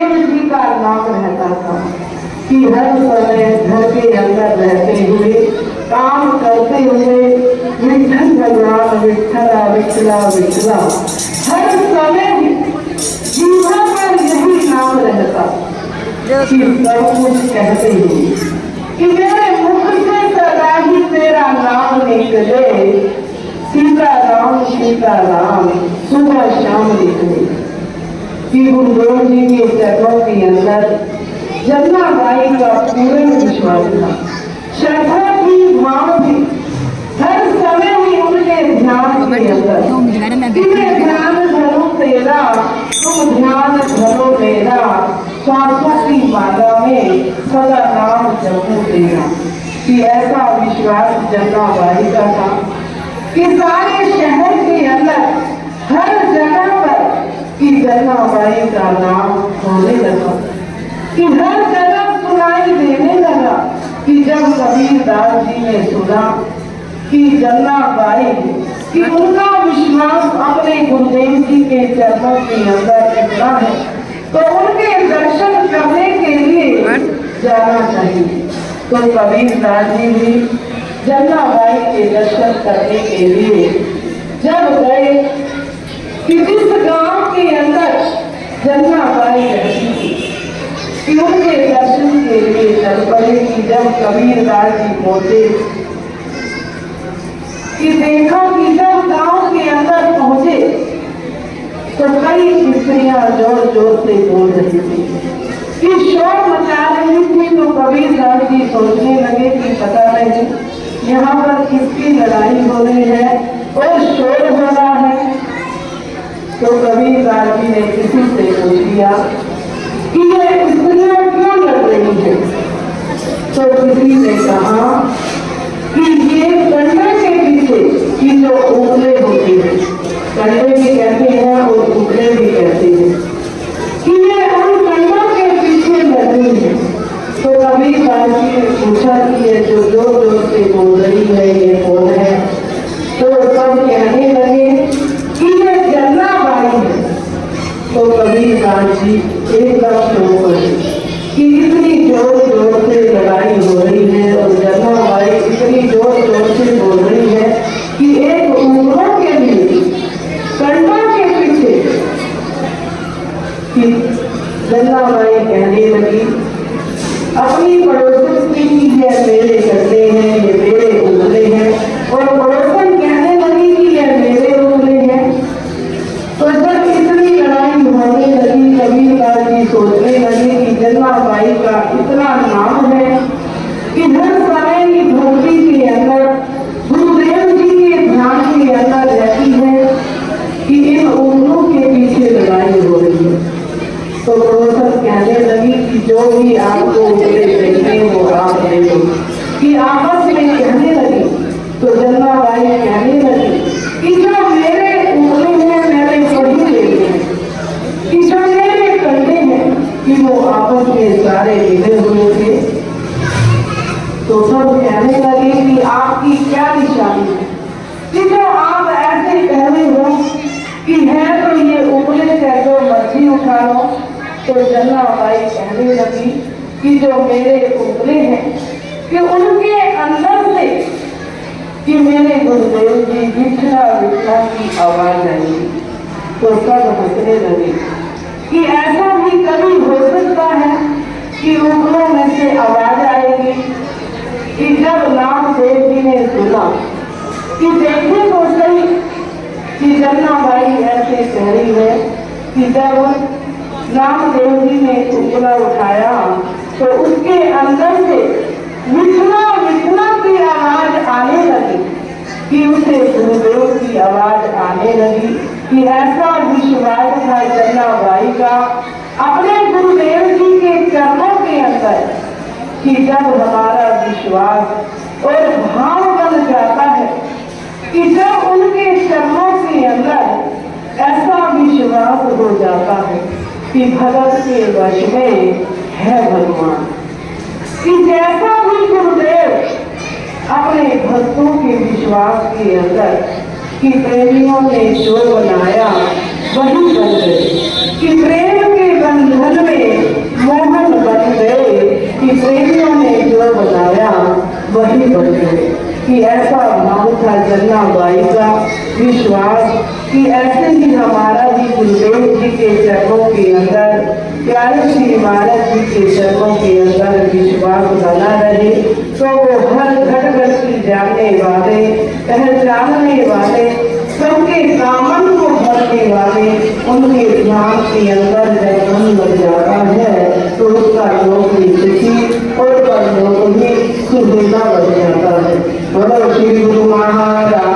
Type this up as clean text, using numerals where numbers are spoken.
जी का नाम रहता था कि हर समय घर के अंदर रहते हुए काम करते हुए विठल भगवान विठला विठला विठला हर समय जीवन पर यही नाम रहता कि सब कुछ कहते हुए कि मेरे मुख से सदा ही तेरा नाम निकले, सीताराम सीताराम सुबह शाम निकले। कि गुरुदेव जी के चरणों के अंदर जन्नाबाई का पूर्ण विश्वास था, श्रद्धा की, भाव थी, हर समय ही उनके ध्यान के अंदर मैं ध्यान धरो तेरा, तुम ध्यान धरो मेरा, सांसों की माला में सदा नाम जपो तेरा। कि ऐसा विश्वास जन्नाबाई का था कि सारे शहर के अंदर हर जगह पर कि जन्नाबाई का नाम होने लगा, कि हर जगह सुनाई देने लगा। कि जब कबीरदास जी ने सुना कि जन्नाबाई कि उनका विश्वास अपने गुरुदेव जी के चरणों के अंदर इतना है तो उनके दर्शन करने के लिए जाना चाहिए। तो कबीरदास जी भी जन्नाबाई के दर्शन करने के लिए जब गए कि जिस गांव के अंदर जन्नाबाई रहती थी कि उनके दर्शन के लिए चल पड़े। कि जब कबीरदास जी पहुंचे कि देखा कि जब गांव के अंदर पहुंचे तो कई स्त्रियां जोर जोर से बोल रही थी कि शोर मचा रही थी। तो कबीरदास जी सोचने लगे कि पता नहीं यहाँ पर किसकी लड़ाई हो रही है और शोर हो रहा है। तो कबीरदास जी ने किसी से पूछ लिया कि ये स्त्रियां क्यों लड़ रही है। तो किसी ने कहा कि ये कंडे के पीछे की जो उगले होते हैं, कंडे भी कहते हैं और उगले भी कहते हैं, कि ये उन कंडों के पीछे लड़ रही है। तो कबीरदास जी ने पूछा कि ये जो जोर जोर से बोल रही है ये कौन है। तो सब कहने लगे कि ये जन्नाबाई है। तो कबीरदास जी एकदम चुप पड़े कि इतनी जोर जोर से लड़ाई हो रही है और जन्नाबाई इतनी जोर जोर से बोल रही है कि एक उंगलों के लिए कंडों के पीछे। कि जन्नाबाई कहने लगी अपनी पड़ोसन की ये मेरे कंडे हैं, ये मेरे उंगले हैं, और पड़ोसन कहने लगी कि ये मेरे उंगले हैं। तो जब इतनी लड़ाई होने लगी कबीरदास जी सोचने लगे कि जन्नाबाई का इतना नाम है कि हर समय की भक्ति के अंदर गुरुदेव जी के ध्यान के अंदर रहती है कि इन उंगलों के पीछे लड़ाई हो रही है। तो पड़ोसन कहने लगी कि जो भी आपको उंगले देखने वो आप ले लो। कि आपस में कहने लगी। तो जन्नाबाई कहने लगी कि जो मेरे उंगले हैं मैंने वही देखे हैं, कि जो मेरे कंधे हैं कि वो आपस में सारे मिले हुए थे। तो सब कहने लगे कि आपकी क्या निशानी है कि जो आप ऐसे कह रहे हो कि है तो ये उंगले से जो मर्जी उठा लो। तो जन्नाबाई कहने लगी कि जो मेरे उंगले हैं कि उनके अंदर से कि मेरे गुरुदेव जी विठला विठला की आवाज आई। तो सब हंसने लगे कि ऐसा भी कभी हो सकता है कि उंगलों में से आवाज आएगी। कि जब नामदेव जी ने सुना कि देखे तो सही कि जन्नाबाई ऐसे कह रही है कि जब नामदेव जी ने उंगला उठाया तो उसके अंदर से विठला विठला की आवाज आने लगी। कि उसे गुरुदेव की आवाज आने लगी। कि ऐसा विश्वास था जन्नाबाई का अपने गुरुदेव जी के चरणों के अंदर कि जब हमारा विश्वास और भाव बन जाता है कि जब उनके चरणों के अंदर ऐसा विश्वास हो जाता है कि भगत के वश में है भगवान। कि जैसा भी गुरुदेव अपने भक्तों के विश्वास के अंदर कि प्रेमियों ने जो बनाया वही बन गए। कि प्रेम के बंधन में कि ऐसा भाव था जन्नाबाई का विश्वास कि ऐसे ही हमारा भी गुरुदेव जी के चरणों के अंदर, प्यारे श्री महाराज जी के चरणों के अंदर विश्वास बना रहे, तो वो हर घर घर की जाने वाले, पहचानने वाले, सबके दामन को भरने वाले, उनके ध्यान के अंदर जब मन लग जाता है तो उसका योग